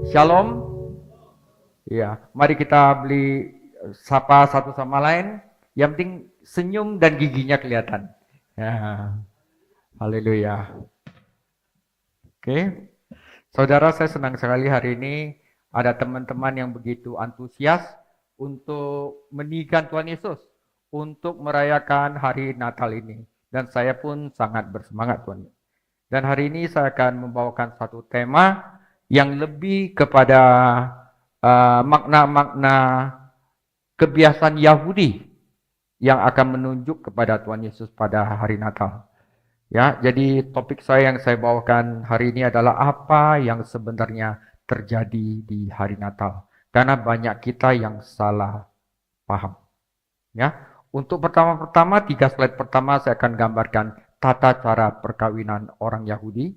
Shalom. Ya, mari kita sapa satu sama lain. Yang penting senyum dan giginya kelihatan. Ya, haleluya. Oke, saudara, saya senang sekali hari ini ada teman-teman yang begitu antusias untuk meninggikan Tuhan Yesus, untuk merayakan hari Natal ini. Dan saya pun sangat bersemangat, Tuhan. Dan hari ini saya akan membawakan satu tema yang lebih kepada makna-makna kebiasaan Yahudi yang akan menunjuk kepada Tuhan Yesus pada hari Natal. Ya, jadi topik saya yang saya bawakan hari ini adalah apa yang sebenarnya terjadi di hari Natal. Karena banyak kita yang salah paham. Ya, untuk pertama-tama 3 slide pertama saya akan gambarkan tata cara perkawinan orang Yahudi,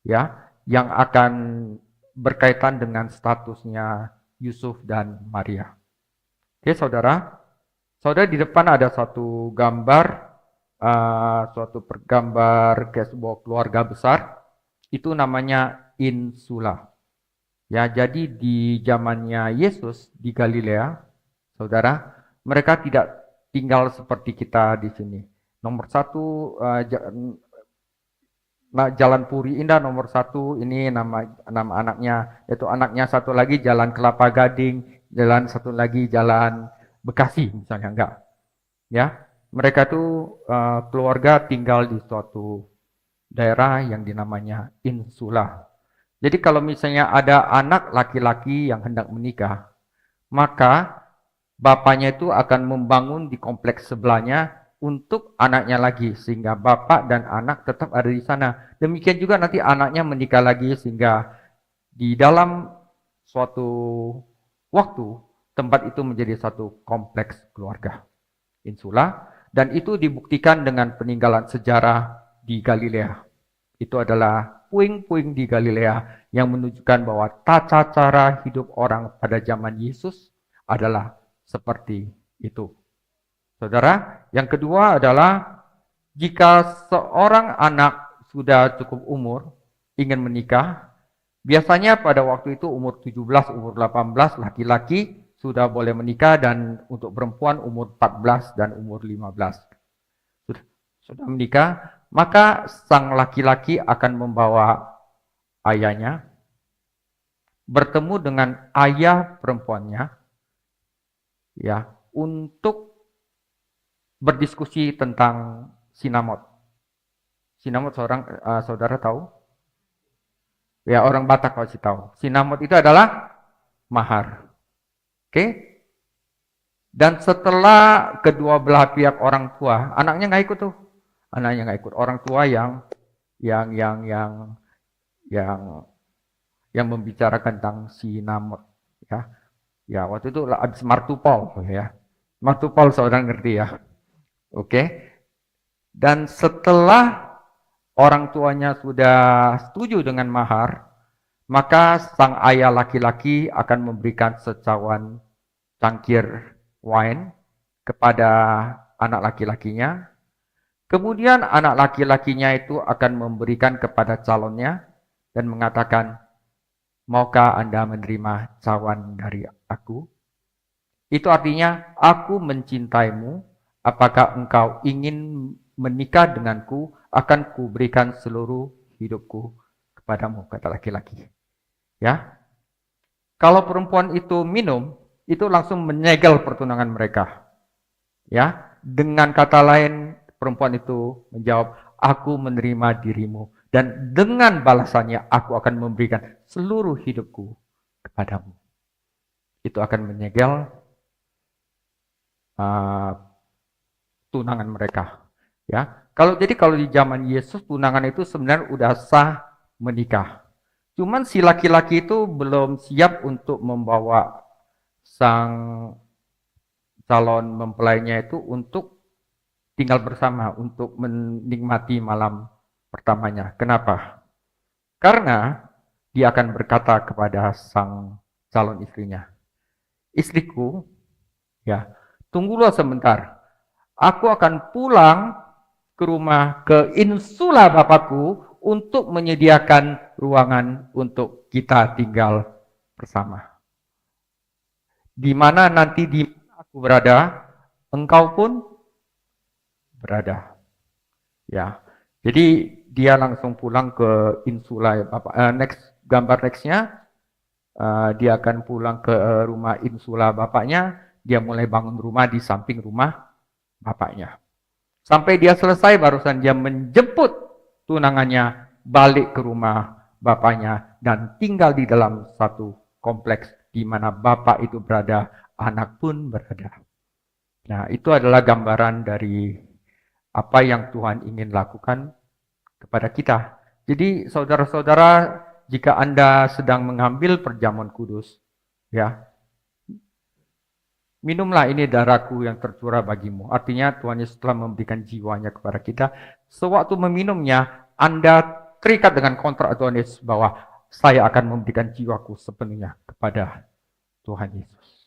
ya, yang akan berkaitan dengan statusnya Yusuf dan Maria. Oke, saudara. Saudara, di depan ada suatu gambar, suatu gambar kayak sebuah keluarga besar. Itu namanya insula. Ya, jadi di zamannya Yesus di Galilea, saudara, mereka tidak tinggal seperti kita di sini. Nomor satu, Jalan Puri Indah nomor 1, ini nama anaknya, yaitu anaknya satu lagi Jalan Kelapa Gading, jalan satu lagi Jalan Bekasi misalnya, enggak. Ya, mereka tuh keluarga tinggal di suatu daerah yang dinamanya insula. Jadi kalau misalnya ada anak laki-laki yang hendak menikah, maka bapaknya itu akan membangun di kompleks sebelahnya untuk anaknya lagi, sehingga bapak dan anak tetap ada di sana. Demikian juga nanti anaknya menikah lagi, sehingga di dalam suatu waktu tempat itu menjadi satu kompleks keluarga insula, dan itu dibuktikan dengan peninggalan sejarah di Galilea. Itu adalah puing-puing di Galilea yang menunjukkan bahwa tata cara hidup orang pada zaman Yesus adalah seperti itu. Saudara, yang kedua adalah jika seorang anak sudah cukup umur ingin menikah, biasanya pada waktu itu umur 17, umur 18 laki-laki sudah boleh menikah, dan untuk perempuan umur 14 dan umur 15. Sudah menikah, maka sang laki-laki akan membawa ayahnya bertemu dengan ayah perempuannya, ya, untuk berdiskusi tentang sinamot. Sinamot saudara tahu? Ya, orang Batak pasti tahu. Sinamot itu adalah mahar. Oke? Dan setelah kedua belah pihak orang tua, anaknya nggak ikut tuh. Anaknya nggak ikut. Orang tua yang membicarakan tentang sinamot, ya. Ya, waktu itu habis martupol, ya. Martupol saudara ngerti ya. Oke. Dan setelah orang tuanya sudah setuju dengan mahar, maka sang ayah laki-laki akan memberikan secawan cangkir wine kepada anak laki-lakinya. Kemudian anak laki-lakinya itu akan memberikan kepada calonnya dan mengatakan, maukah Anda menerima cawan dari aku? Itu artinya, aku mencintaimu. Apakah engkau ingin menikah denganku? Akan kuberikan seluruh hidupku kepadamu, kata laki-laki. Ya, kalau perempuan itu minum, itu langsung menyegel pertunangan mereka. Ya, dengan kata lain, perempuan itu menjawab, aku menerima dirimu, dan dengan balasannya aku akan memberikan seluruh hidupku kepadamu. Itu akan menyegel tunangan mereka. Ya, kalau di zaman Yesus tunangan itu sebenarnya udah sah menikah. Cuman si laki-laki itu belum siap untuk membawa sang calon mempelainya itu untuk tinggal bersama, untuk menikmati malam pertamanya. Kenapa? Karena dia akan berkata kepada sang calon istrinya, istriku, ya, tunggulah sebentar. Aku akan pulang ke rumah, ke insula bapakku, untuk menyediakan ruangan untuk kita tinggal bersama. Di mana nanti di mana aku berada, engkau pun berada. Ya. Jadi dia langsung pulang ke insula gambar nextnya dia akan pulang ke rumah insula bapaknya. Dia mulai bangun rumah di samping rumah bapaknya. Sampai dia selesai barusan dia menjemput tunangannya balik ke rumah bapaknya dan tinggal di dalam satu kompleks di mana bapak itu berada, anak pun berada. Nah, itu adalah gambaran dari apa yang Tuhan ingin lakukan kepada kita. Jadi saudara-saudara, jika Anda sedang mengambil perjamuan kudus, ya, minumlah, ini darahku yang tercurah bagimu. Artinya Tuhan Yesus telah memberikan jiwanya kepada kita. Sewaktu meminumnya, Anda terikat dengan kontrak Tuhan Yesus bahwa saya akan memberikan jiwaku sepenuhnya kepada Tuhan Yesus.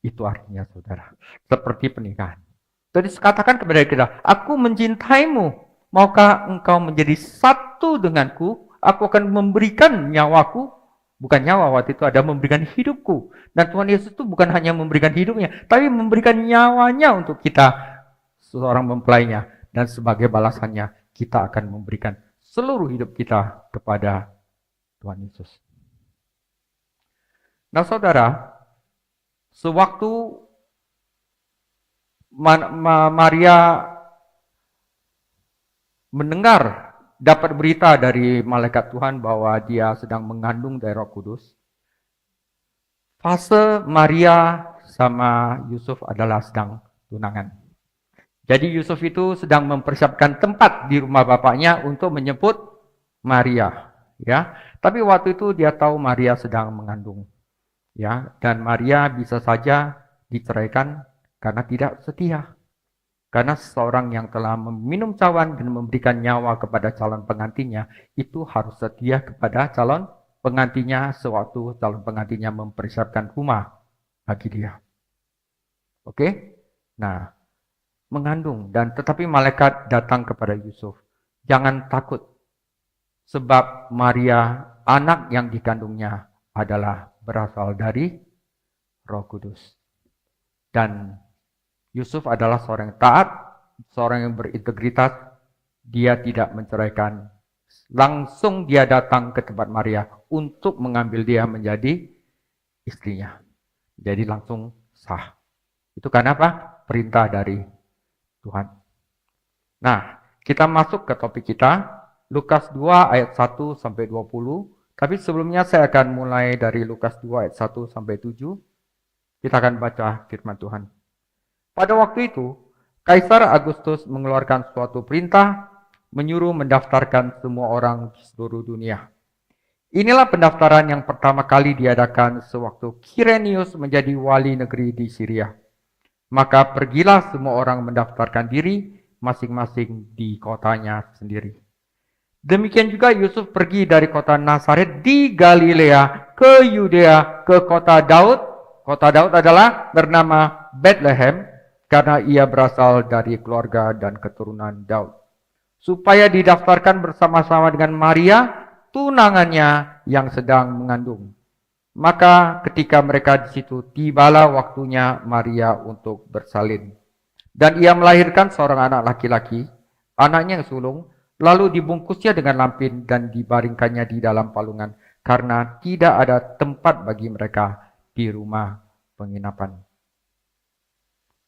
Itu artinya saudara. Seperti pernikahan. Jadi katakan kepada kita, aku mencintaimu, maukah engkau menjadi satu denganku? Aku akan memberikan nyawaku, bukan nyawa, waktu itu ada memberikan hidupku. Dan Tuhan Yesus itu bukan hanya memberikan hidupnya, tapi memberikan nyawanya untuk kita, seorang mempelainya. Dan sebagai balasannya, kita akan memberikan seluruh hidup kita kepada Tuhan Yesus. Nah saudara, sewaktu Maria mendengar, dapat berita dari malaikat Tuhan bahwa dia sedang mengandung dari Roh Kudus, fase Maria sama Yusuf adalah sedang tunangan. Jadi Yusuf itu sedang mempersiapkan tempat di rumah bapaknya untuk menjemput Maria, ya. Tapi waktu itu dia tahu Maria sedang mengandung, ya, dan Maria bisa saja diceraikan karena tidak setia. Karena seseorang yang telah meminum cawan dan memberikan nyawa kepada calon pengantinnya, itu harus setia kepada calon pengantinnya sewaktu calon pengantinnya mempersiapkan rumah bagi dia. Oke? Nah, mengandung, dan tetapi malaikat datang kepada Yusuf. Jangan takut, sebab Maria, anak yang dikandungnya adalah berasal dari Roh Kudus. Dan Yusuf adalah seorang yang taat, seorang yang berintegritas. Dia tidak menceraikan. Langsung dia datang ke tempat Maria untuk mengambil dia menjadi istrinya. Jadi langsung sah. Itu karena apa? Perintah dari Tuhan. Nah, kita masuk ke topik kita. Lukas 2 ayat 1 sampai 20. Tapi sebelumnya saya akan mulai dari Lukas 2 ayat 1 sampai 7. Kita akan baca firman Tuhan. Pada waktu itu, Kaisar Agustus mengeluarkan suatu perintah menyuruh mendaftarkan semua orang di seluruh dunia. Inilah pendaftaran yang pertama kali diadakan sewaktu Kirenius menjadi wali negeri di Syria. Maka pergilah semua orang mendaftarkan diri masing-masing di kotanya sendiri. Demikian juga Yusuf pergi dari kota Nazaret di Galilea ke Yudea ke kota Daud. Kota Daud adalah bernama Bethlehem, karena ia berasal dari keluarga dan keturunan Daud, supaya didaftarkan bersama-sama dengan Maria, tunangannya yang sedang mengandung. Maka ketika mereka di situ, tibalah waktunya Maria untuk bersalin. Dan ia melahirkan seorang anak laki-laki, anaknya yang sulung, lalu dibungkusnya dengan lampin dan dibaringkannya di dalam palungan, karena tidak ada tempat bagi mereka di rumah penginapan.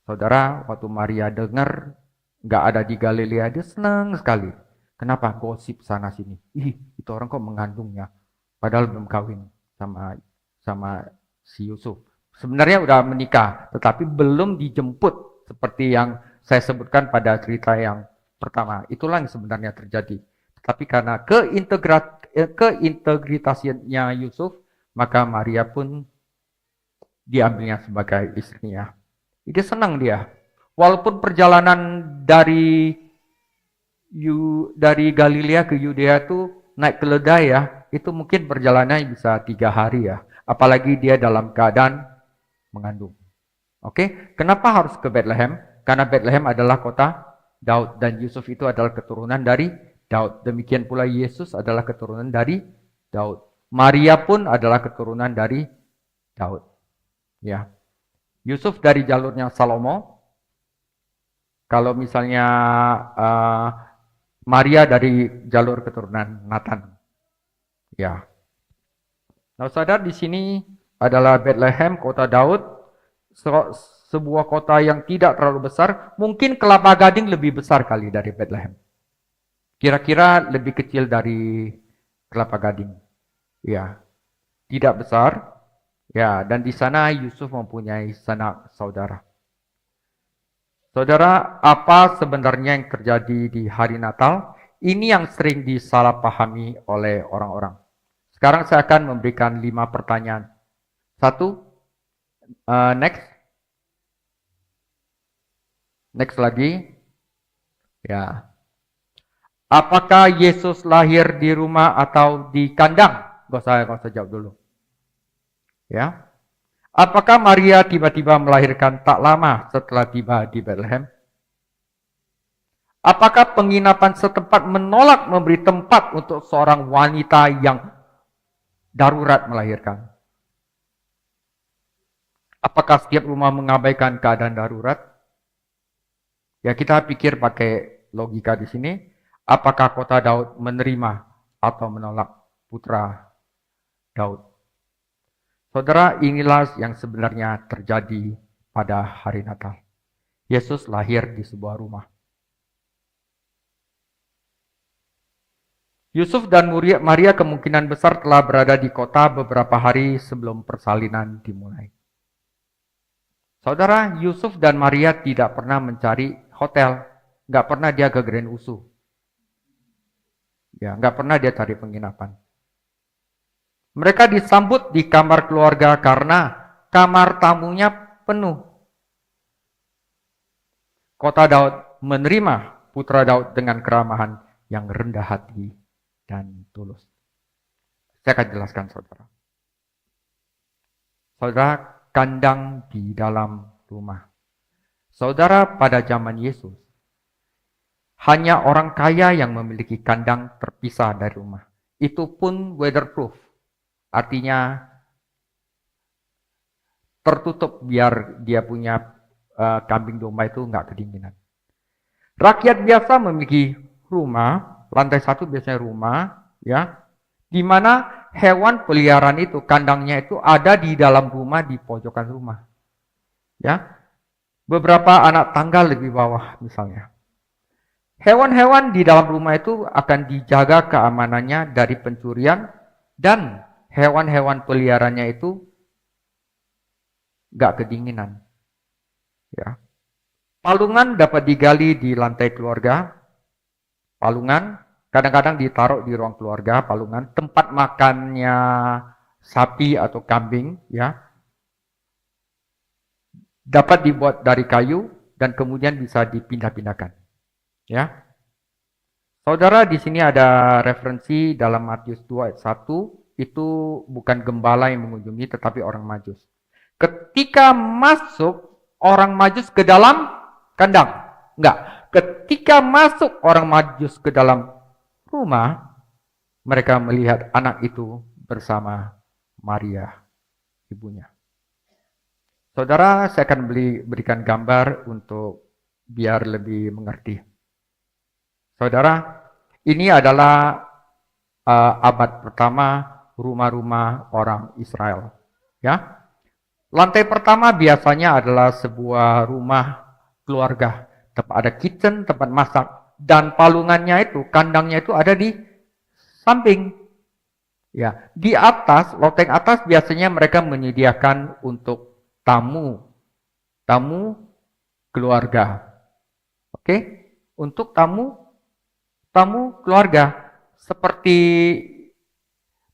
Saudara, waktu Maria dengar nggak ada di Galilea, dia senang sekali. Kenapa? Gosip sana sini. Ih, itu orang kok mengandungnya, padahal belum kawin sama si Yusuf. Sebenarnya udah menikah, tetapi belum dijemput seperti yang saya sebutkan pada cerita yang pertama. Itulah yang sebenarnya terjadi. Tapi karena keintegritasnya Yusuf, maka Maria pun diambilnya sebagai istrinya. Dia senang dia. Walaupun perjalanan dari Galilea ke Yudea itu naik keledai ya, itu mungkin perjalanannya bisa 3 hari ya. Apalagi dia dalam keadaan mengandung. Oke, kenapa harus ke Bethlehem? Karena Bethlehem adalah kota Daud dan Yusuf itu adalah keturunan dari Daud. Demikian pula Yesus adalah keturunan dari Daud. Maria pun adalah keturunan dari Daud. Ya, Yusuf dari jalurnya Salomo. Kalau misalnya Maria dari jalur keturunan Nathan. Ya. Nah, saudara di sini adalah Bethlehem, kota Daud, sebuah kota yang tidak terlalu besar. Mungkin Kelapa Gading lebih besar kali dari Bethlehem. Kira-kira lebih kecil dari Kelapa Gading. Ya, tidak besar. Ya, dan di sana Yusuf mempunyai sanak saudara. Saudara, apa sebenarnya yang terjadi di hari Natal? Ini yang sering disalahpahami oleh orang-orang. Sekarang saya akan memberikan 5 pertanyaan. Satu, next. Next lagi. Ya. Apakah Yesus lahir di rumah atau di kandang? Gak usah jawab dulu. Ya. Apakah Maria tiba-tiba melahirkan tak lama setelah tiba di Bethlehem? Apakah penginapan setempat menolak memberi tempat untuk seorang wanita yang darurat melahirkan? Apakah setiap rumah mengabaikan keadaan darurat? Ya, kita pikir pakai logika di sini. Apakah kota Daud menerima atau menolak putra Daud? Saudara, inilah yang sebenarnya terjadi pada hari Natal. Yesus lahir di sebuah rumah. Yusuf dan Maria kemungkinan besar telah berada di kota beberapa hari sebelum persalinan dimulai. Saudara, Yusuf dan Maria tidak pernah mencari hotel. Nggak pernah dia ke Grand Usu. Ya, nggak pernah dia cari penginapan. Mereka disambut di kamar keluarga karena kamar tamunya penuh. Kota Daud menerima putra Daud dengan keramahan yang rendah hati dan tulus. Saya akan jelaskan, saudara. Saudara, kandang di dalam rumah. Saudara, pada zaman Yesus, hanya orang kaya yang memiliki kandang terpisah dari rumah. Itu pun weatherproof. Artinya tertutup biar dia punya kambing domba itu nggak kedinginan. Rakyat biasa memiliki rumah, lantai 1 biasanya rumah, ya, di mana hewan peliharaan itu, kandangnya itu ada di dalam rumah, di pojokan rumah. Ya, beberapa anak tangga lebih bawah misalnya. Hewan-hewan di dalam rumah itu akan dijaga keamanannya dari pencurian dan hewan-hewan peliharaannya itu nggak kedinginan. Ya. Palungan dapat digali di lantai keluarga. Palungan kadang-kadang ditaruh di ruang keluarga. Palungan tempat makannya sapi atau kambing, ya, dapat dibuat dari kayu dan kemudian bisa dipindah-pindahkan. Ya. Saudara, di sini ada referensi dalam Matius 2 ayat 1. Itu bukan gembala yang mengunjungi, tetapi orang Majus. Ketika masuk orang Majus ke dalam kandang. Enggak. Ketika masuk orang Majus ke dalam rumah, mereka melihat anak itu bersama Maria, ibunya. Saudara, saya akan berikan gambar untuk biar lebih mengerti. Saudara, ini adalah abad pertama rumah-rumah orang Israel. Ya, lantai pertama biasanya adalah sebuah rumah keluarga. Ada kitchen, tempat masak. Dan palungannya itu, kandangnya itu ada di samping. Ya, di atas, loteng atas biasanya mereka menyediakan untuk tamu keluarga. Oke? Untuk tamu keluarga. Seperti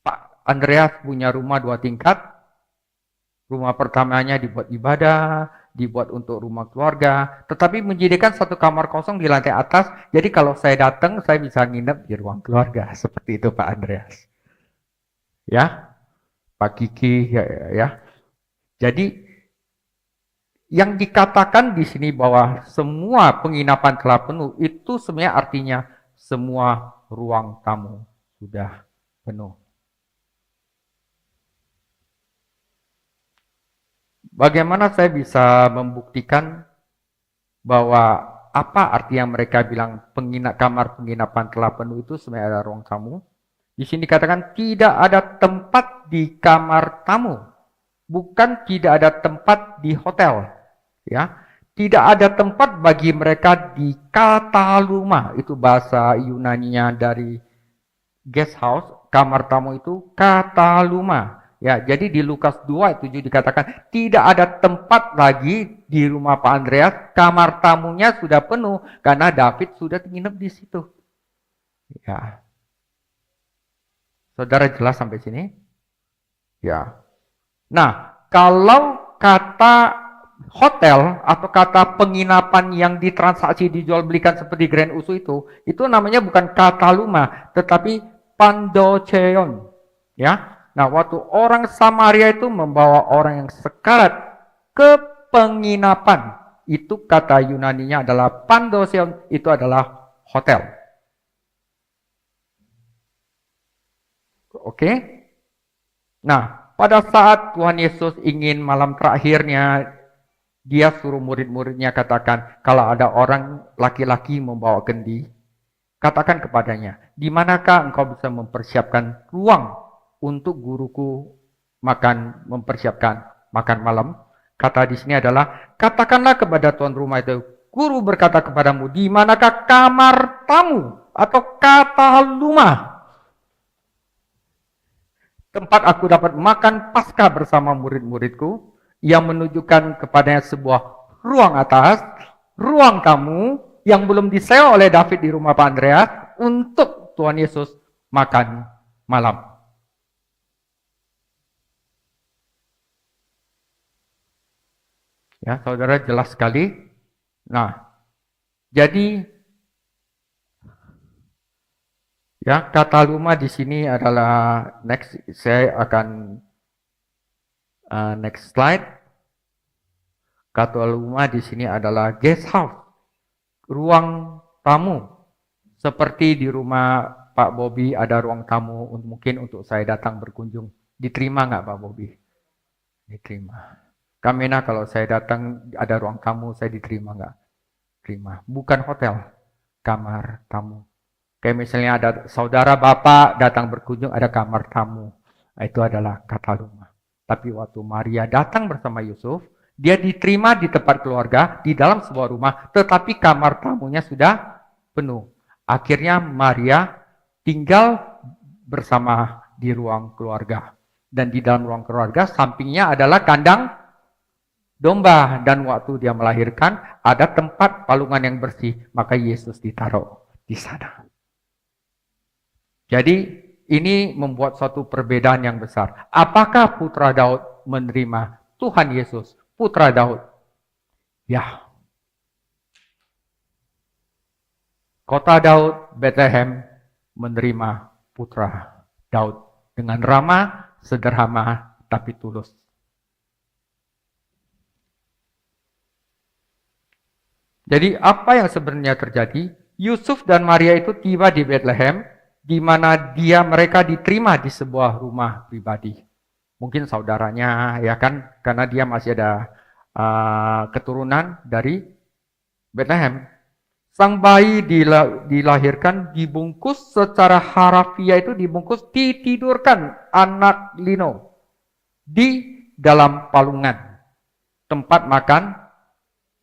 Pak Andreas punya rumah 2 tingkat. Rumah pertamanya dibuat ibadah, dibuat untuk rumah keluarga, tetapi menyediakan 1 kamar kosong di lantai atas. Jadi kalau saya datang, saya bisa nginep di ruang keluarga. Seperti itu Pak Andreas. Ya, Pak Kiki, ya. Jadi yang dikatakan di sini bahwa semua penginapan telah penuh, itu sebenarnya artinya semua ruang tamu sudah penuh. Bagaimana saya bisa membuktikan bahwa apa arti yang mereka bilang kamar penginapan telah penuh itu sebenarnya ada ruang tamu? Di sini dikatakan tidak ada tempat di kamar tamu, bukan tidak ada tempat di hotel, ya. Tidak ada tempat bagi mereka di kataluma, itu bahasa Yunaninya dari guest house, kamar tamu itu kataluma. Ya, jadi di Lukas 2 ayat 7 dikatakan tidak ada tempat lagi di rumah Pak Andreas, kamar tamunya sudah penuh karena David sudah nginep di situ. Ya. Saudara jelas sampai sini? Ya. Nah, kalau kata hotel atau kata penginapan yang ditransaksi dijual belikan seperti Grand Usu itu namanya bukan kataluma, tetapi pandoceon. Ya. Nah, waktu orang Samaria itu membawa orang yang sekarat ke penginapan, itu kata Yunaninya adalah pandoceon, itu adalah hotel. Oke? Nah, pada saat Tuhan Yesus ingin malam terakhirnya, dia suruh murid-muridnya katakan, kalau ada orang laki-laki membawa kendi, katakan kepadanya, di manakah engkau bisa mempersiapkan ruang untuk guruku mempersiapkan makan malam? Kata di sini adalah, katakanlah kepada tuan rumah itu, guru berkata kepadamu, di manakah kamar tamu atau kataluma, tempat aku dapat makan Paskah bersama murid-muridku, yang menunjukkan kepadanya sebuah ruang atas, ruang tamu yang belum disewa oleh David di rumah Pak Andreas untuk Tuhan Yesus makan malam. Ya, saudara jelas sekali. Nah, jadi ya kata rumah di sini adalah next. Saya akan next slide. Kata rumah di sini adalah guest house, ruang tamu. Seperti di rumah Pak Bobby ada ruang tamu mungkin untuk saya datang berkunjung. Diterima nggak Pak Bobby? Diterima. Kamena kalau saya datang ada ruang tamu, saya diterima nggak? Terima. Bukan hotel, kamar tamu. Kayak misalnya ada saudara bapak datang berkunjung, ada kamar tamu. Itu adalah kata rumah. Tapi waktu Maria datang bersama Yusuf, dia diterima di tempat keluarga, di dalam sebuah rumah, tetapi kamar tamunya sudah penuh. Akhirnya Maria tinggal bersama di ruang keluarga. Dan di dalam ruang keluarga, sampingnya adalah kandang domba, dan waktu dia melahirkan ada tempat palungan yang bersih, maka Yesus ditaruh di sana. Jadi ini membuat suatu perbedaan yang besar. Apakah putra Daud menerima Tuhan Yesus, putra Daud? Ya. Kota Daud, Bethlehem menerima putra Daud dengan ramah, sederhana, tapi tulus. Jadi apa yang sebenarnya terjadi? Yusuf dan Maria itu tiba di Bethlehem, di mana mereka diterima di sebuah rumah pribadi. Mungkin saudaranya, ya kan, karena dia masih ada keturunan dari Bethlehem. Sang bayi dilahirkan, dibungkus secara harafiah itu dibungkus, ditidurkan anak lino di dalam palungan tempat makan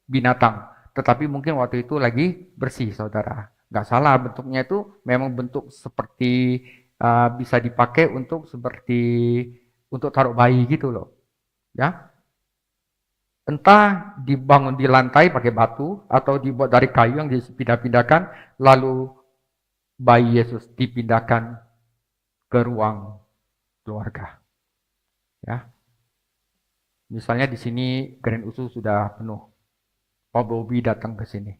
binatang. Tetapi mungkin waktu itu lagi bersih, saudara. Nggak salah, bentuknya itu memang bentuk seperti bisa dipakai untuk taruh bayi gitu loh. Ya. Entah dibangun di lantai pakai batu atau dibuat dari kayu yang dipindah-pindahkan, lalu bayi Yesus dipindahkan ke ruang keluarga. Ya. Misalnya di sini Grand Usu sudah penuh. Pak Bobby datang ke sini.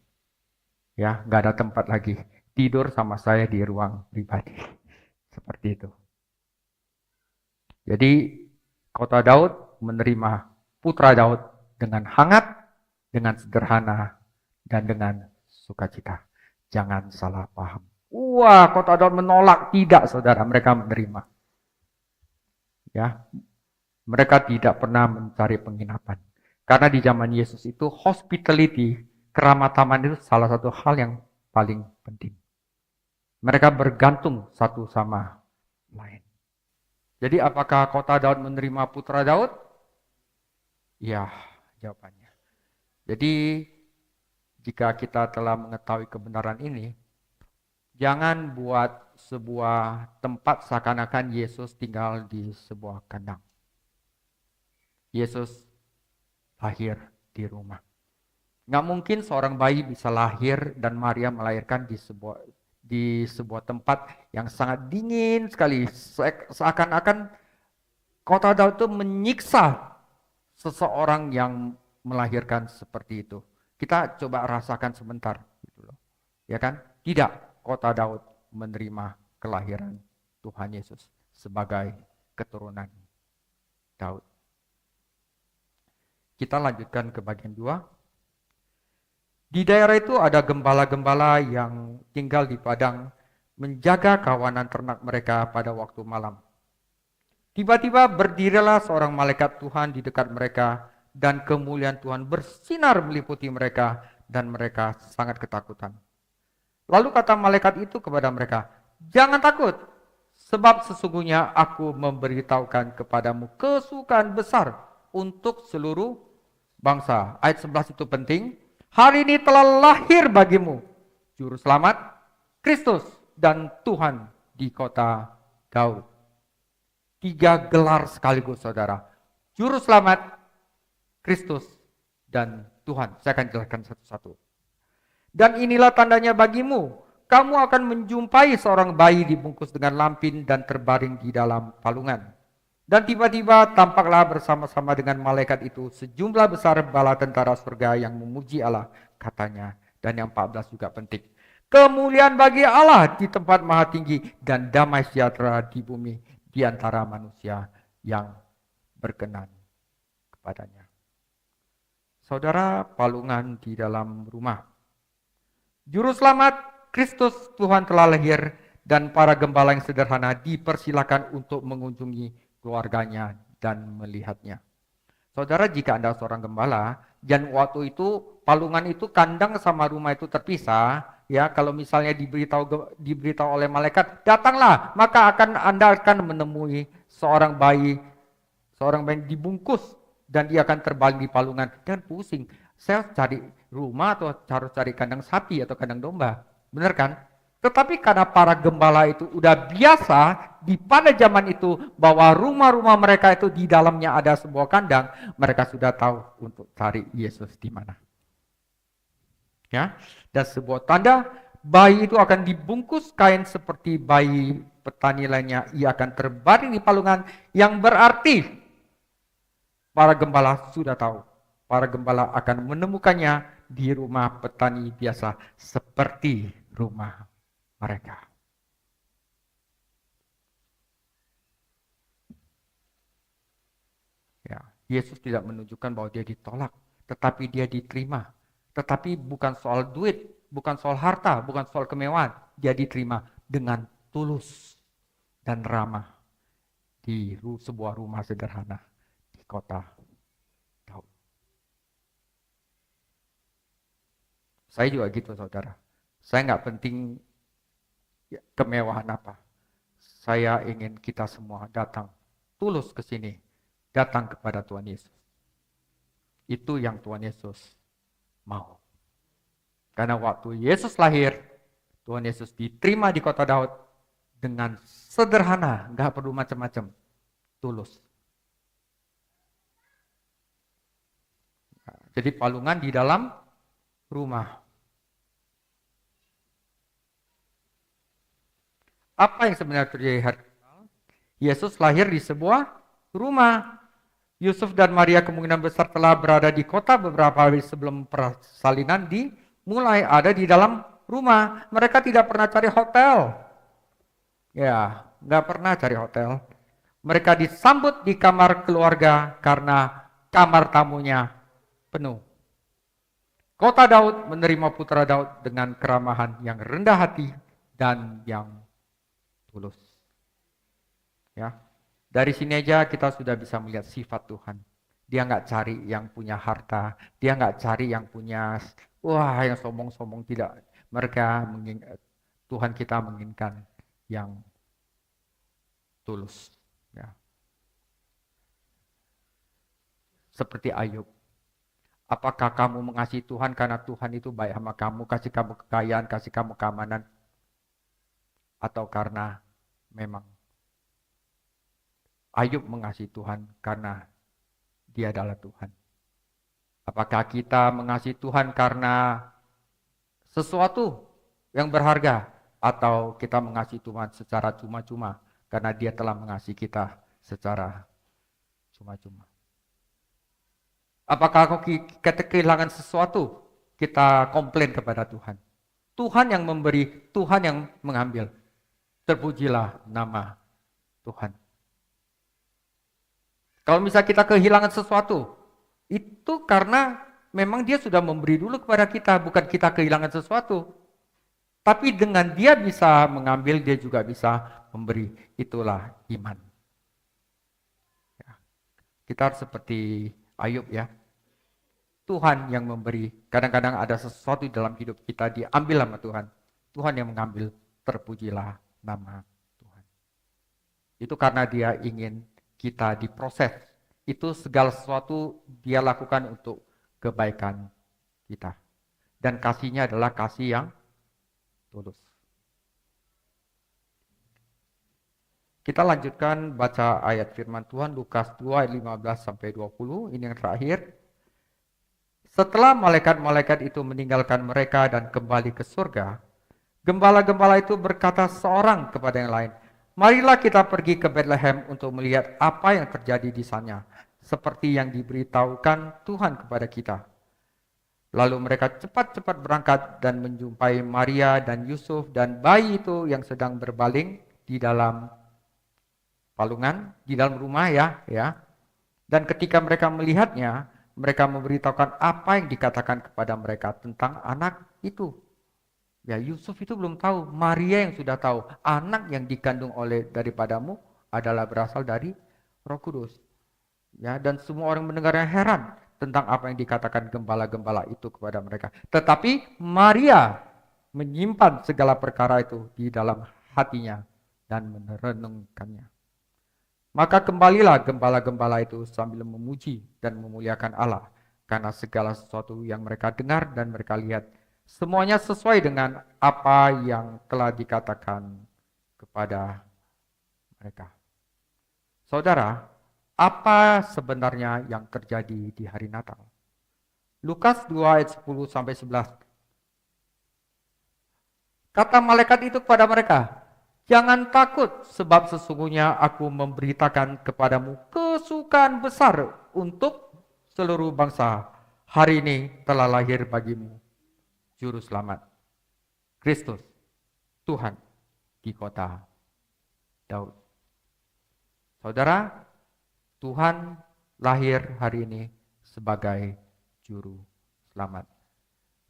Ya, nggak ada tempat lagi. Tidur sama saya di ruang pribadi. Seperti itu. Jadi, kota Daud menerima putra Daud dengan hangat, dengan sederhana, dan dengan sukacita. Jangan salah paham. Wah, kota Daud menolak. Tidak, saudara. Mereka menerima. Ya, mereka tidak pernah mencari penginapan. Karena di zaman Yesus itu hospitality, keramah tamahan itu salah satu hal yang paling penting. Mereka bergantung satu sama lain. Jadi apakah kota Daud menerima putra Daud? Ya, jawabannya. Jadi jika kita telah mengetahui kebenaran ini, jangan buat sebuah tempat seakan-akan Yesus tinggal di sebuah kandang. Yesus lahir di rumah. Nggak mungkin seorang bayi bisa lahir dan Maria melahirkan di sebuah tempat yang sangat dingin sekali. Seakan-akan kota Daud itu menyiksa seseorang yang melahirkan seperti itu. Kita coba rasakan sebentar, gitu loh. Ya kan? Tidak, kota Daud menerima kelahiran Tuhan Yesus sebagai keturunan Daud. Kita lanjutkan ke bagian 2. Di daerah itu ada gembala-gembala yang tinggal di padang, menjaga kawanan ternak mereka pada waktu malam. Tiba-tiba berdirilah seorang malaikat Tuhan di dekat mereka, dan kemuliaan Tuhan bersinar meliputi mereka, dan mereka sangat ketakutan. Lalu kata malaikat itu kepada mereka, "Jangan takut, sebab sesungguhnya aku memberitahukan kepadamu kesukaan besar untuk seluruh bangsa." Ayat 11 itu penting. Hari ini telah lahir bagimu Juru Selamat, Kristus dan Tuhan di kota Daud. 3 gelar sekaligus, saudara. Juru Selamat, Kristus, dan Tuhan. Saya akan jelaskan satu-satu. Dan inilah tandanya bagimu. Kamu akan menjumpai seorang bayi dibungkus dengan lampin dan terbaring di dalam palungan. Dan tiba-tiba tampaklah bersama-sama dengan malaikat itu sejumlah besar bala tentara surga yang memuji Allah, katanya. Dan yang 14 juga penting. Kemuliaan bagi Allah di tempat maha tinggi dan damai sejahtera di bumi di antara manusia yang berkenan kepadanya. Saudara, palungan di dalam rumah. Juru Selamat Kristus Tuhan telah lahir dan para gembala yang sederhana dipersilakan untuk mengunjungi keluarganya dan melihatnya. Saudara, jika Anda seorang gembala, dan waktu itu palungan itu kandang sama rumah itu terpisah, ya, kalau misalnya diberitahu oleh malaikat, datanglah, maka Anda akan menemui seorang bayi dibungkus dan dia akan terbalik di palungan dan pusing. Saya cari rumah atau harus cari kandang sapi atau kandang domba, benar kan? Tetapi karena para gembala itu udah biasa di pada zaman itu bahwa rumah-rumah mereka itu di dalamnya ada sebuah kandang, mereka sudah tahu untuk cari Yesus di mana. Ya, dan sebuah tanda bayi itu akan dibungkus kain seperti bayi petani lainnya, ia akan terbaring di palungan, yang berarti para gembala sudah tahu. Para gembala akan menemukannya di rumah petani biasa seperti rumah mereka. Ya, Yesus tidak menunjukkan bahwa dia ditolak, tetapi dia diterima. Tetapi bukan soal duit, bukan soal harta, bukan soal kemewahan. Dia diterima dengan tulus dan ramah di sebuah rumah sederhana di kota Daud. Saya juga gitu, saudara. Saya nggak penting kemewahan apa. Saya ingin kita semua datang tulus ke sini, datang kepada Tuhan Yesus. Itu yang Tuhan Yesus mau. Karena waktu Yesus lahir, Tuhan Yesus diterima di kota Daud dengan sederhana, nggak perlu macam-macam, tulus. Jadi palungan di dalam rumah. Apa yang sebenarnya terjadi hari Yesus lahir di sebuah rumah. Yusuf dan Maria kemungkinan besar telah berada di kota beberapa hari sebelum persalinan dimulai, ada di dalam rumah. Mereka tidak pernah cari hotel. Ya, nggak pernah cari hotel. Mereka disambut di kamar keluarga karena kamar tamunya penuh. Kota Daud menerima putra Daud dengan keramahan yang rendah hati dan yang tulus. Ya, dari sini aja kita sudah bisa melihat sifat Tuhan. Dia nggak cari yang punya harta, dia nggak cari yang punya, wah yang sombong-sombong, tidak. Tuhan kita menginginkan yang tulus. Ya. Seperti Ayub. Apakah kamu mengasihi Tuhan karena Tuhan itu baik sama kamu, kasih kamu kekayaan, kasih kamu keamanan, atau karena memang Ayub mengasihi Tuhan karena Dia adalah Tuhan? Apakah kita mengasihi Tuhan karena sesuatu yang berharga, atau kita mengasihi Tuhan secara cuma-cuma karena Dia telah mengasihi kita secara cuma-cuma? Apakah kita kehilangan sesuatu, kita komplain kepada Tuhan? Tuhan yang memberi, Tuhan yang mengambil. Terpujilah nama Tuhan. Kalau misalnya kita kehilangan sesuatu, itu karena memang Dia sudah memberi dulu kepada kita, bukan kita kehilangan sesuatu. Tapi dengan Dia bisa mengambil, Dia juga bisa memberi. Itulah iman. Ya. Kita harus seperti Ayub ya. Tuhan yang memberi. Kadang-kadang ada sesuatu di dalam hidup kita diambil sama Tuhan. Tuhan yang mengambil, terpujilah nama Tuhan. Itu karena Dia ingin kita diproses. Itu segala sesuatu Dia lakukan untuk kebaikan kita. Dan kasihnya adalah kasih yang tulus. Kita lanjutkan baca ayat firman Tuhan Lukas 2 ayat 15 sampai 20. Ini yang terakhir. Setelah malaikat-malaikat itu meninggalkan mereka dan kembali ke surga, gembala-gembala itu berkata seorang kepada yang lain, "Marilah kita pergi ke Bethlehem untuk melihat apa yang terjadi di sana, seperti yang diberitahukan Tuhan kepada kita." Lalu mereka cepat-cepat berangkat dan menjumpai Maria dan Yusuf dan bayi itu yang sedang berbaling di dalam palungan, di dalam rumah ya. Dan ketika mereka melihatnya, mereka memberitahukan apa yang dikatakan kepada mereka tentang anak itu. Ya, Yusuf itu belum tahu, Maria yang sudah tahu, anak yang dikandung daripadamu adalah berasal dari Roh Kudus. Ya, dan semua orang mendengarnya heran tentang apa yang dikatakan gembala-gembala itu kepada mereka. Tetapi Maria menyimpan segala perkara itu di dalam hatinya dan merenungkannya. Maka kembalilah gembala-gembala itu sambil memuji dan memuliakan Allah karena segala sesuatu yang mereka dengar dan mereka lihat, semuanya sesuai dengan apa yang telah dikatakan kepada mereka. Saudara, apa sebenarnya yang terjadi di hari Natal? Lukas 2 ayat 10 sampai 11. Kata malaikat itu kepada mereka, "Jangan takut, sebab sesungguhnya aku memberitakan kepadamu kesukaan besar untuk seluruh bangsa. Hari ini telah lahir bagimu Juru Selamat, Kristus, Tuhan di kota Daud." Saudara, Tuhan lahir hari ini sebagai Juru Selamat.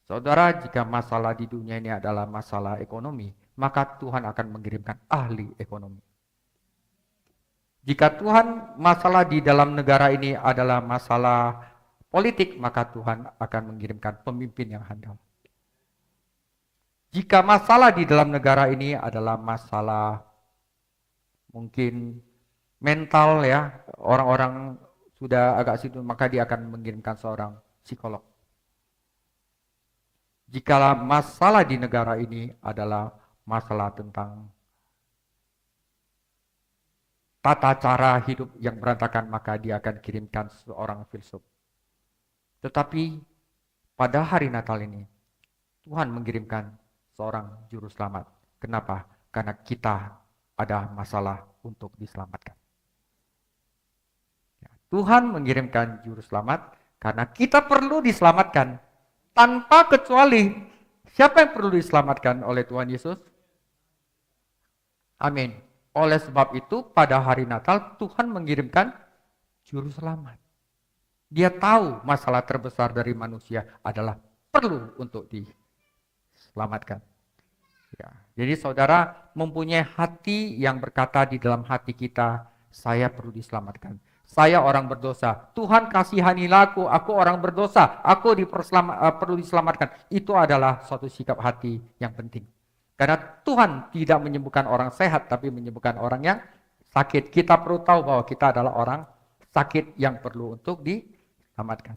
Saudara, jika masalah di dunia ini adalah masalah ekonomi, maka Tuhan akan mengirimkan ahli ekonomi. Jika Tuhan masalah di dalam negara ini adalah masalah politik, maka Tuhan akan mengirimkan pemimpin yang handal. Jika masalah di dalam negara ini adalah masalah mungkin mental ya, orang-orang sudah agak situ, maka dia akan mengirimkan seorang psikolog. Jika masalah di negara ini adalah masalah tentang tata cara hidup yang berantakan, maka dia akan kirimkan seorang filsuf. Tetapi pada hari Natal ini, Tuhan mengirimkan seorang juru selamat. Kenapa? Karena kita ada masalah untuk diselamatkan. Tuhan mengirimkan juru selamat karena kita perlu diselamatkan. Tanpa kecuali, siapa yang perlu diselamatkan oleh Tuhan Yesus? Amin. Oleh sebab itu, pada hari Natal, Tuhan mengirimkan juru selamat. Dia tahu masalah terbesar dari manusia adalah perlu untuk diselamatkan. Ya. Jadi saudara mempunyai hati yang berkata di dalam hati kita, saya perlu diselamatkan. Saya orang berdosa. Tuhan kasihanilah aku orang berdosa. Aku perlu diselamatkan. Itu adalah suatu sikap hati yang penting. Karena Tuhan tidak menyembuhkan orang sehat, tapi menyembuhkan orang yang sakit. Kita perlu tahu bahwa kita adalah orang sakit yang perlu untuk diselamatkan.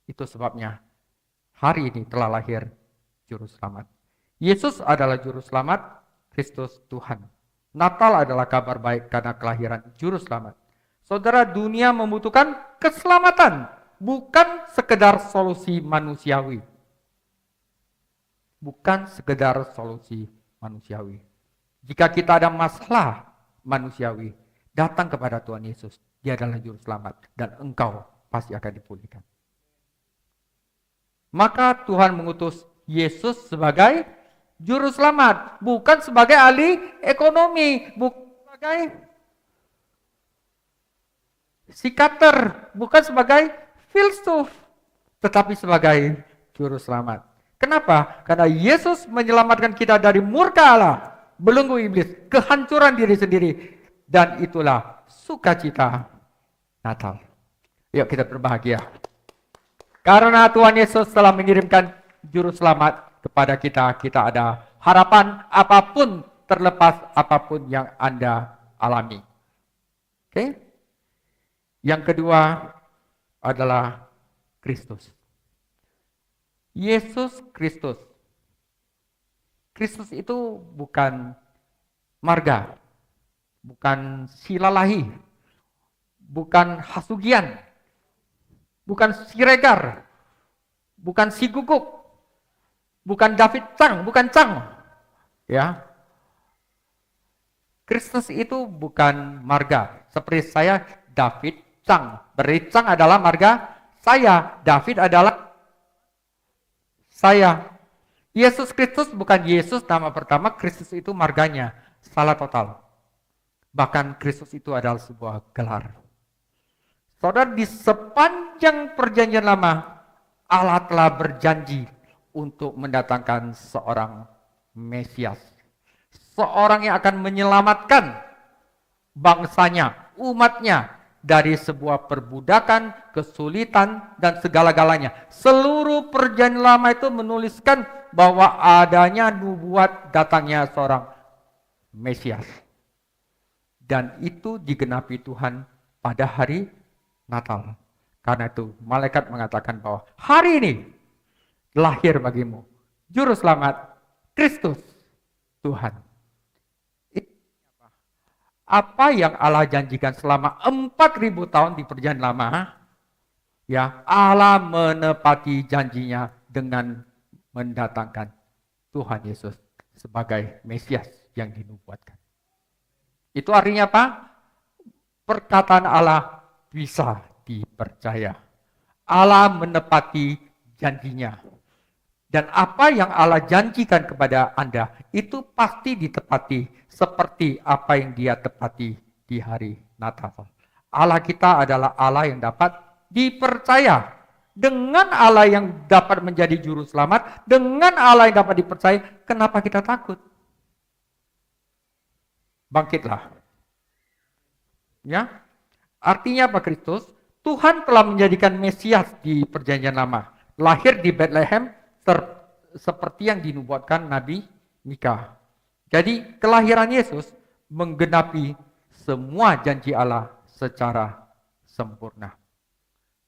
Itu sebabnya hari ini telah lahir Juru Selamat. Yesus adalah Juru Selamat, Kristus Tuhan. Natal adalah kabar baik karena kelahiran Juru Selamat. Saudara, dunia membutuhkan keselamatan, bukan sekedar solusi manusiawi. Bukan sekedar solusi manusiawi. Jika kita ada masalah manusiawi, datang kepada Tuhan Yesus. Dia adalah Juru Selamat dan engkau pasti akan dipulihkan. Maka Tuhan mengutus Yesus sebagai Juru Selamat, bukan sebagai ahli ekonomi, bukan sebagai psikiater, bukan sebagai filsuf, tetapi sebagai Juru Selamat. Kenapa? Karena Yesus menyelamatkan kita dari murka Allah, belenggu iblis, kehancuran diri sendiri, dan itulah sukacita Natal. Yuk kita berbahagia. Karena Tuhan Yesus telah mengirimkan Juru Selamat kepada kita, kita ada harapan apapun, terlepas apapun yang Anda alami. Oke? Yang kedua adalah Kristus. Yesus Kristus. Kristus itu bukan marga, bukan silalahi, bukan hasugian, bukan siregar, bukan si guguk, bukan David Chang, bukan Chang. Ya. Kristus itu bukan marga. Seperti saya David Chang. Berarti Chang adalah marga saya. David adalah saya. Yesus Kristus bukan Yesus nama pertama, Kristus itu marganya. Salah total. Bahkan Kristus itu adalah sebuah gelar. Saudara, di sepanjang perjanjian lama, Allah telah berjanji untuk mendatangkan seorang Mesias. Seorang yang akan menyelamatkan bangsanya, umatnya, dari sebuah perbudakan, kesulitan, dan segala-galanya. Seluruh perjanjian lama itu menuliskan bahwa adanya nubuat datangnya seorang Mesias. Dan itu digenapi Tuhan pada hari Natal. Karena itu malaikat mengatakan bahwa hari ini lahir bagimu Juru Selamat, Kristus Tuhan. Apa yang Allah janjikan selama 4.000 tahun di perjanjian lama, ya, Allah menepati janjinya dengan mendatangkan Tuhan Yesus sebagai Mesias yang dinubuatkan. Itu artinya apa? Perkataan Allah bisa dipercaya. Allah menepati janjinya. Dan apa yang Allah janjikan kepada Anda, itu pasti ditepati seperti apa yang Dia tepati di hari Natal. Allah kita adalah Allah yang dapat dipercaya. Dengan Allah yang dapat menjadi Juru Selamat, dengan Allah yang dapat dipercaya, kenapa kita takut? Bangkitlah. Ya, artinya apa Kristus? Tuhan telah menjadikan Mesias di perjanjian lama. Lahir di Bethlehem, seperti yang dinubuatkan Nabi Mika. Jadi kelahiran Yesus menggenapi semua janji Allah secara sempurna.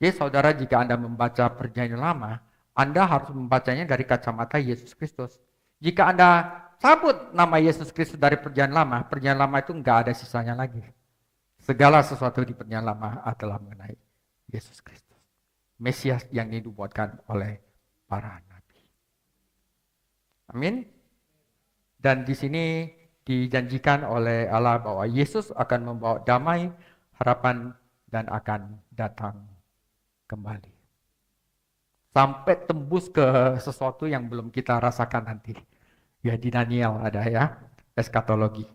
Jadi saudara, jika Anda membaca perjanjian lama, Anda harus membacanya dari kacamata Yesus Kristus. Jika Anda cabut nama Yesus Kristus dari perjanjian lama itu enggak ada sisanya lagi. Segala sesuatu di perjanjian lama adalah mengenai Yesus Kristus, Mesias yang dinubuatkan oleh para nabi. Amin. Dan di sini dijanjikan oleh Allah bahwa Yesus akan membawa damai, harapan, dan akan datang kembali. Sampai tembus ke sesuatu yang belum kita rasakan nanti. Ya, di Daniel ada ya, eskatologi.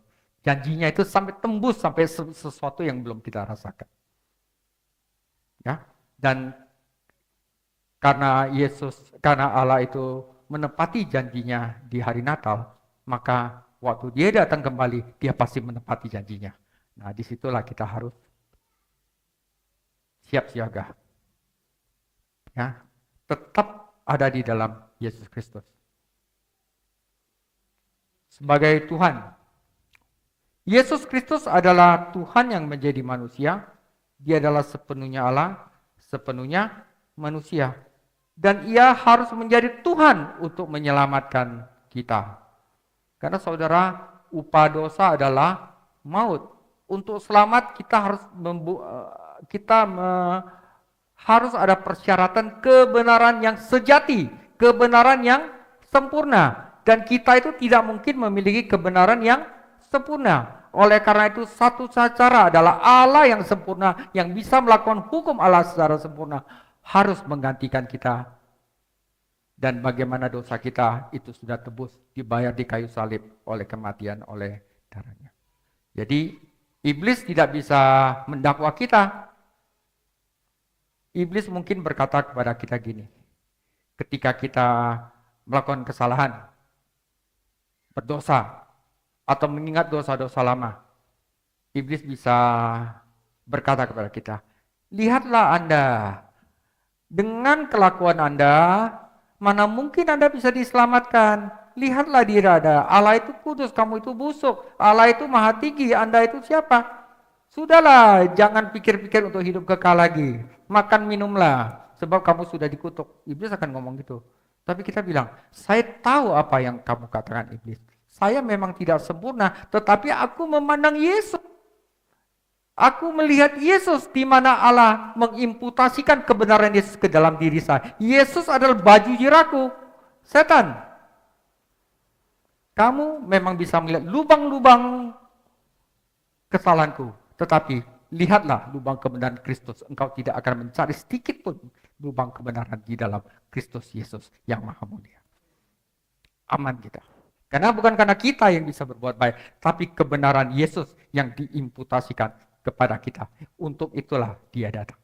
Janjinya itu sampai tembus sampai sesuatu yang belum kita rasakan. Ya, dan karena Allah itu menepati janjinya di hari Natal, maka waktu Dia datang kembali, Dia pasti menepati janjinya. Nah, disitulah kita harus siap siaga. Ya, tetap ada di dalam Yesus Kristus. Sebagai Tuhan, Yesus Kristus adalah Tuhan yang menjadi manusia. Dia adalah sepenuhnya Allah, sepenuhnya manusia. Dan ia harus menjadi Tuhan untuk menyelamatkan kita. Karena saudara, upah dosa adalah maut. Untuk selamat kita harus ada persyaratan kebenaran yang sejati, kebenaran yang sempurna. Dan kita itu tidak mungkin memiliki kebenaran yang sempurna. Oleh karena itu satu cara adalah Allah yang sempurna, yang bisa melakukan hukum Allah secara sempurna, harus menggantikan kita. Dan bagaimana dosa kita itu sudah tebus, dibayar di kayu salib oleh kematian, oleh darahnya. Jadi iblis tidak bisa mendakwa kita. Iblis mungkin berkata kepada kita gini, ketika kita melakukan kesalahan, berdosa, atau mengingat dosa-dosa lama, iblis bisa berkata kepada kita, lihatlah Anda, dengan kelakuan Anda, mana mungkin Anda bisa diselamatkan. Lihatlah diri Anda, Allah itu kudus, kamu itu busuk, Allah itu maha tinggi, Anda itu siapa? Sudahlah, jangan pikir-pikir untuk hidup kekal lagi. Makan minumlah, sebab kamu sudah dikutuk. Iblis akan ngomong gitu. Tapi kita bilang, saya tahu apa yang kamu katakan iblis. Saya memang tidak sempurna, tetapi aku memandang Yesus. Aku melihat Yesus di mana Allah mengimputasikan kebenaran Yesus ke dalam diri saya. Yesus adalah baju jiraku. Setan, kamu memang bisa melihat lubang-lubang kesalahanku. Tetapi lihatlah lubang kebenaran Kristus. Engkau tidak akan mencari sedikit pun lubang kebenaran di dalam Kristus Yesus yang maha mulia. Aman kita. Karena bukan karena kita yang bisa berbuat baik, tapi kebenaran Yesus yang diimputasikan kepada kita. Untuk itulah dia datang.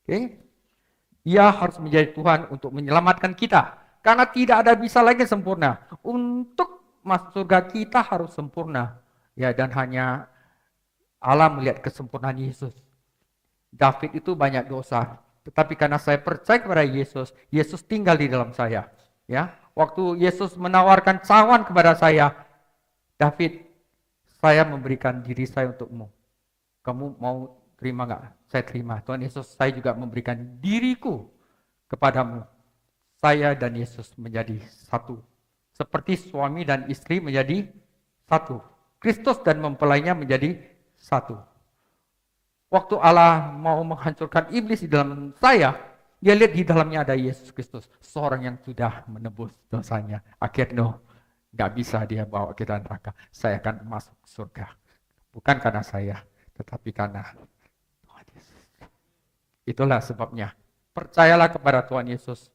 Oke? Dia harus menjadi Tuhan untuk menyelamatkan kita. Karena tidak ada bisa lagi sempurna. Untuk masuk surga kita harus sempurna. Ya, dan hanya Allah melihat kesempurnaan Yesus. David itu banyak dosa. Tetapi karena saya percaya kepada Yesus, Yesus tinggal di dalam saya. Ya, waktu Yesus menawarkan cawan kepada saya, David, saya memberikan diri saya untukmu. Kamu mau terima enggak? Saya terima. Tuhan Yesus, saya juga memberikan diriku kepadamu. Saya dan Yesus menjadi satu. Seperti suami dan istri menjadi satu. Kristus dan mempelainya menjadi satu. Waktu Allah mau menghancurkan iblis di dalam saya, dia lihat di dalamnya ada Yesus Kristus. Seorang yang sudah menebus dosanya. Akhirnya nggak bisa dia bawa kita neraka. Saya akan masuk surga. Bukan karena saya, tetapi karena Tuhan Yesus. Itulah sebabnya. Percayalah kepada Tuhan Yesus.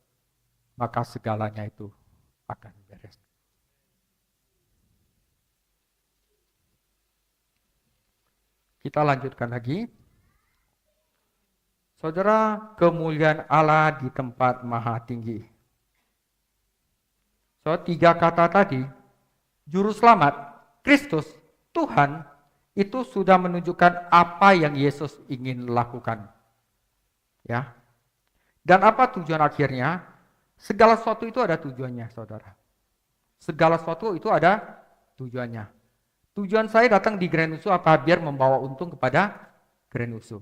Maka segalanya itu akan beres. Kita lanjutkan lagi. Saudara, kemuliaan Allah di tempat maha tinggi. So, 3 kata tadi, Juru Selamat, Kristus, Tuhan, itu sudah menunjukkan apa yang Yesus ingin lakukan. Ya. Dan apa tujuan akhirnya? Segala sesuatu itu ada tujuannya, saudara. Segala sesuatu itu ada tujuannya. Tujuan saya datang di Grand Usu apa? Biar membawa untung kepada Grand Usu.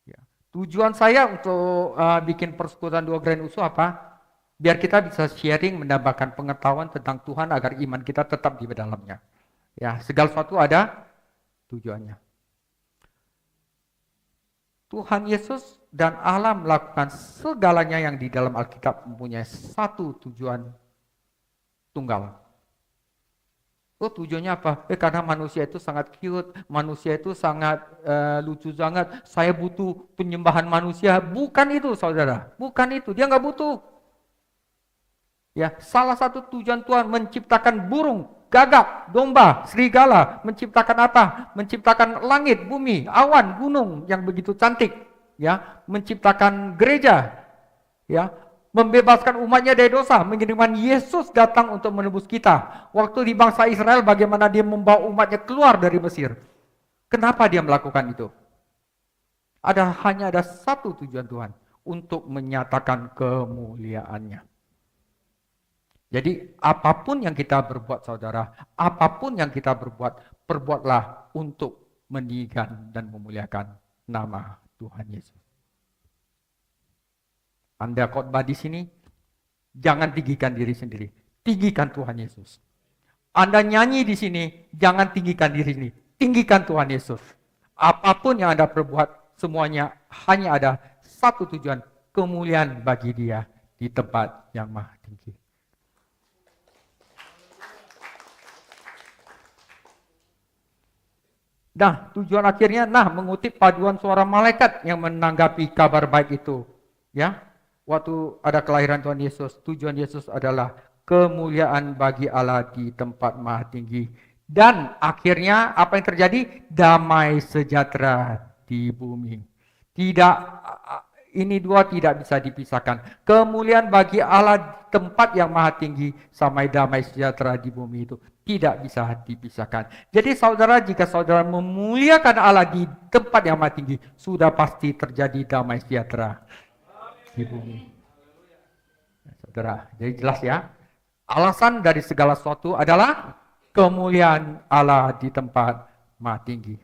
Ya. Tujuan saya untuk bikin persekutuan 2 Grand Usu apa? Biar kita bisa sharing, menambahkan pengetahuan tentang Tuhan agar iman kita tetap di dalamnya. Ya, segala sesuatu ada tujuannya. Tuhan Yesus dan Allah melakukan segalanya yang di dalam Alkitab mempunyai satu tujuan tunggal. Oh, tujuannya apa? Karena manusia itu sangat cute, manusia itu sangat lucu banget. Saya butuh penyembahan manusia. Bukan itu, saudara. Bukan itu. Dia nggak butuh. Ya, salah satu tujuan Tuhan menciptakan burung, gagak, domba, serigala, menciptakan apa? Menciptakan langit, bumi, awan, gunung yang begitu cantik, ya, menciptakan gereja, ya, membebaskan umatnya dari dosa, mengirimkan Yesus datang untuk menebus kita. Waktu di bangsa Israel bagaimana dia membawa umatnya keluar dari Mesir. Kenapa dia melakukan itu? Hanya ada satu tujuan Tuhan, untuk menyatakan kemuliaannya. Jadi apapun yang kita berbuat saudara, apapun yang kita berbuat, perbuatlah untuk meninggikan dan memuliakan nama Tuhan Yesus. Anda khotbah di sini, jangan tinggikan diri sendiri, tinggikan Tuhan Yesus. Anda nyanyi di sini, jangan tinggikan diri sendiri, tinggikan Tuhan Yesus. Apapun yang Anda perbuat, semuanya hanya ada satu tujuan, kemuliaan bagi Dia di tempat yang maha tinggi. Nah, tujuan akhirnya, mengutip paduan suara malaikat yang menanggapi kabar baik itu. Ya, waktu ada kelahiran Tuhan Yesus, tujuan Yesus adalah kemuliaan bagi Allah di tempat maha tinggi. Dan akhirnya apa yang terjadi? Damai sejahtera di bumi. Ini dua tidak bisa dipisahkan. Kemuliaan bagi Allah tempat yang maha tinggi sama damai sejahtera di bumi itu tidak bisa dipisahkan. Jadi saudara, jika saudara memuliakan Allah di tempat yang maha tinggi, sudah pasti terjadi damai sejahtera di bumi. Saudara, jadi jelas ya. Alasan dari segala sesuatu adalah kemuliaan Allah di tempat maha tinggi.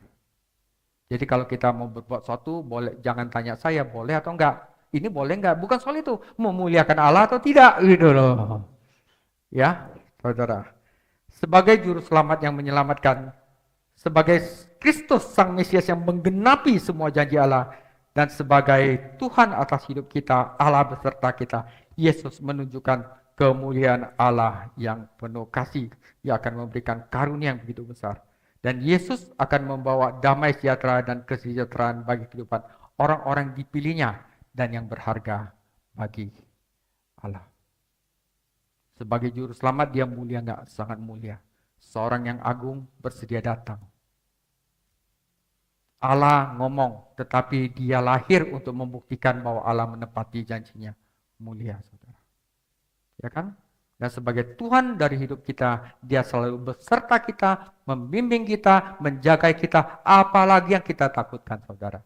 Jadi kalau kita mau berbuat sesuatu, jangan tanya saya boleh atau enggak. Ini boleh enggak? Bukan soal itu. Memuliakan Allah atau tidak, gitu loh. Ya, saudara. Sebagai juru selamat yang menyelamatkan, sebagai Kristus Sang Mesias yang menggenapi semua janji Allah, dan sebagai Tuhan atas hidup kita, Allah beserta kita, Yesus menunjukkan kemuliaan Allah yang penuh kasih, yang akan memberikan karunia yang begitu besar. Dan Yesus akan membawa damai sejahtera dan kesejahteraan bagi kehidupan orang-orang dipilihnya dan yang berharga bagi Allah. Sebagai juru selamat, dia mulia enggak? Sangat mulia. Seorang yang agung bersedia datang. Allah ngomong, tetapi dia lahir untuk membuktikan bahwa Allah menepati janjinya. Mulia, saudara. Ya kan? Dan sebagai Tuhan dari hidup kita, dia selalu beserta kita, membimbing kita, menjaga kita, apalagi yang kita takutkan, saudara.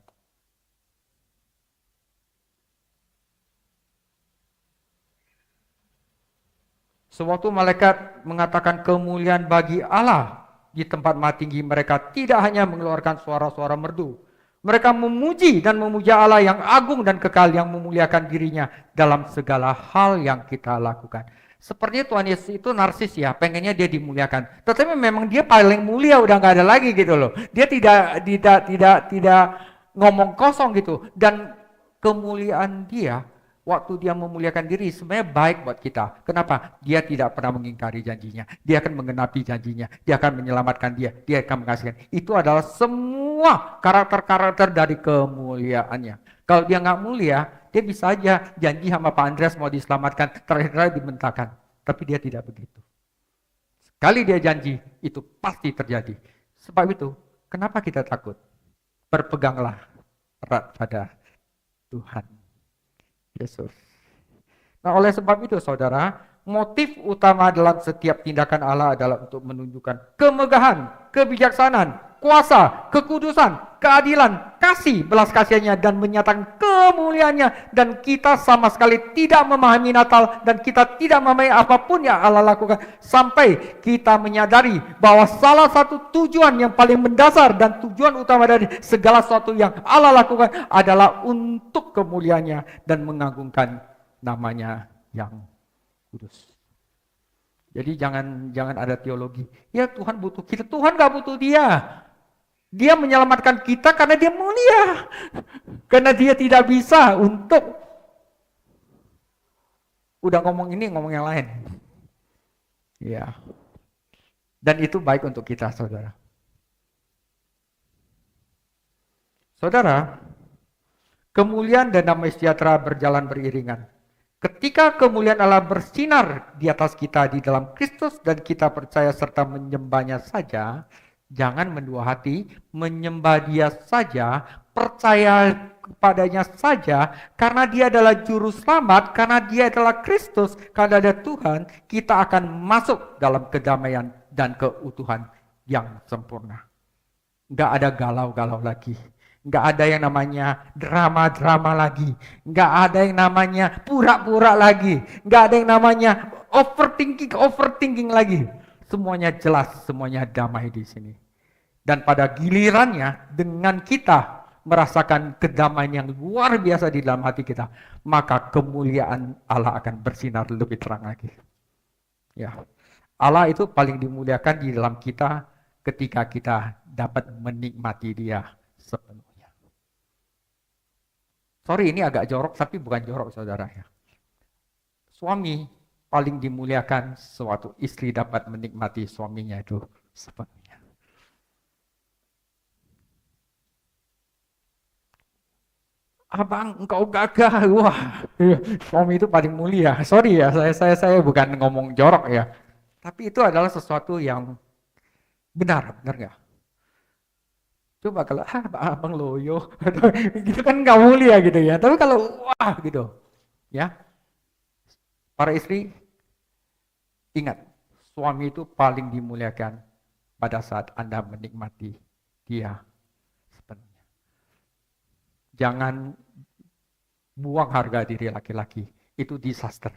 Sewaktu malaikat mengatakan kemuliaan bagi Allah di tempat maha tinggi, mereka tidak hanya mengeluarkan suara-suara merdu. Mereka memuji dan memuja Allah yang agung dan kekal, yang memuliakan dirinya dalam segala hal yang kita lakukan. Sepertinya Tuhan Yesus itu narsis ya, pengennya dia dimuliakan. Tetapi memang dia paling mulia, udah nggak ada lagi gitu loh. Dia tidak ngomong kosong gitu. Dan kemuliaan dia, waktu dia memuliakan diri, sebenarnya baik buat kita. Kenapa? Dia tidak pernah mengingkari janjinya. Dia akan menggenapi janjinya. Dia akan menyelamatkan dia. Dia akan mengasihi. Itu adalah semua karakter-karakter dari kemuliaannya. Kalau dia nggak mulia, dia bisa aja janji sama Pak Andreas mau diselamatkan, terakhir dibentakan. Tapi dia tidak begitu. Sekali dia janji, itu pasti terjadi. Sebab itu, kenapa kita takut? Berpeganglah erat pada Tuhan Yesus. Nah, oleh sebab itu, saudara, motif utama dalam setiap tindakan Allah adalah untuk menunjukkan kemegahan, kebijaksanaan, kuasa, kekudusan, keadilan, kasih, belas kasihannya, dan menyatakan kemuliaannya. Dan kita sama sekali tidak memahami Natal, dan kita tidak memahami apapun yang Allah lakukan, sampai kita menyadari bahwa salah satu tujuan yang paling mendasar dan tujuan utama dari segala sesuatu yang Allah lakukan adalah untuk kemuliaannya dan mengagungkan namanya yang kudus. Jadi jangan ada teologi. Ya Tuhan butuh kita. Tuhan gak butuh dia. Dia menyelamatkan kita karena dia mulia. Karena dia tidak bisa untuk udah ngomong ini, ngomong yang lain. Ya. Dan itu baik untuk kita, saudara. Saudara, kemuliaan dan damai sejahtera berjalan beriringan. Ketika kemuliaan Allah bersinar di atas kita di dalam Kristus dan kita percaya serta menyembahnya saja, jangan mendua hati, menyembah dia saja, percaya kepadanya saja, karena dia adalah juru selamat, karena dia adalah Kristus, karena ada Tuhan, kita akan masuk dalam kedamaian dan keutuhan yang sempurna. Nggak ada galau-galau lagi. Nggak ada yang namanya drama-drama lagi. Nggak ada yang namanya pura-pura lagi. Nggak ada yang namanya overthinking lagi. Semuanya jelas, semuanya damai di sini. Dan pada gilirannya, dengan kita merasakan kedamaian yang luar biasa di dalam hati kita, maka kemuliaan Allah akan bersinar lebih terang lagi. Ya, Allah itu paling dimuliakan di dalam kita ketika kita dapat menikmati Dia sepenuhnya. Sorry, ini agak jorok, tapi bukan jorok, saudara ya. Suami paling dimuliakan sewaktu istri dapat menikmati suaminya itu sepenuhnya. Abang, engkau gagah, wah, suami itu paling mulia. Sorry ya, saya bukan ngomong jorok ya, tapi itu adalah sesuatu yang benar nggak? Coba kalau abang loyo, gitu kan nggak mulia gitu ya. Tapi kalau wah gitu, ya. Para istri, ingat, suami itu paling dimuliakan pada saat Anda menikmati dia sepenuhnya. Jangan buang harga diri laki-laki, itu disaster.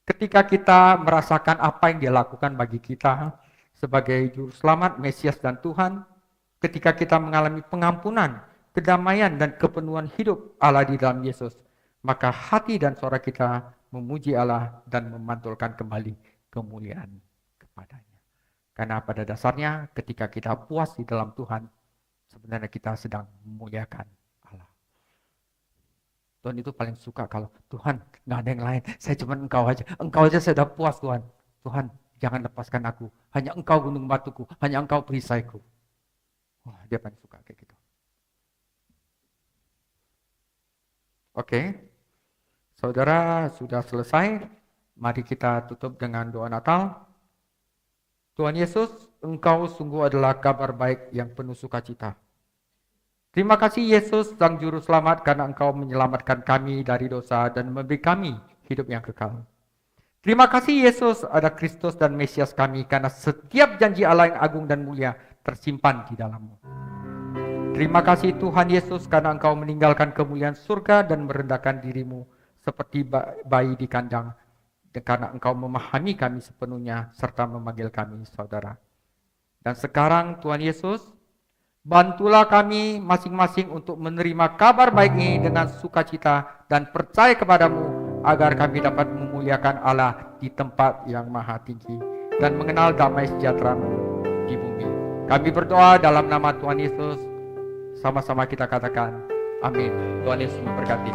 Ketika kita merasakan apa yang dia lakukan bagi kita sebagai juru selamat, Mesias dan Tuhan, ketika kita mengalami pengampunan, kedamaian dan kepenuhan hidup Allah di dalam Yesus, maka hati dan suara kita memuji Allah dan memantulkan kembali kemuliaan kepadanya. Karena pada dasarnya ketika kita puas di dalam Tuhan, sebenarnya kita sedang memuliakan Allah. Tuhan itu paling suka kalau Tuhan nggak ada yang lain, saya cuma engkau aja saya sudah puas Tuhan. Tuhan jangan lepaskan aku, hanya engkau gunung batuku, hanya engkau perisaiku. Wah, dia paling suka kayak gitu. Oke, saudara sudah selesai, mari kita tutup dengan doa Natal. Tuhan Yesus, engkau sungguh adalah kabar baik yang penuh sukacita. Terima kasih Yesus, Sang Juru Selamat, karena engkau menyelamatkan kami dari dosa dan memberi kami hidup yang kekal. Terima kasih Yesus, ada Kristus dan Mesias kami, karena setiap janji Allah yang agung dan mulia tersimpan di dalam-Mu. Terima kasih Tuhan Yesus, karena engkau meninggalkan kemuliaan surga dan merendahkan dirimu seperti bayi di kandang, karena engkau memahami kami sepenuhnya, serta memanggil kami saudara. Dan sekarang Tuhan Yesus, bantulah kami masing-masing untuk menerima kabar baik ini dengan sukacita dan percaya kepadamu agar kami dapat memuliakan Allah di tempat yang maha tinggi dan mengenal damai sejahtera-Mu di bumi. Kami berdoa dalam nama Tuhan Yesus. Sama-sama kita katakan amin. Tuhan Yesus memberkati.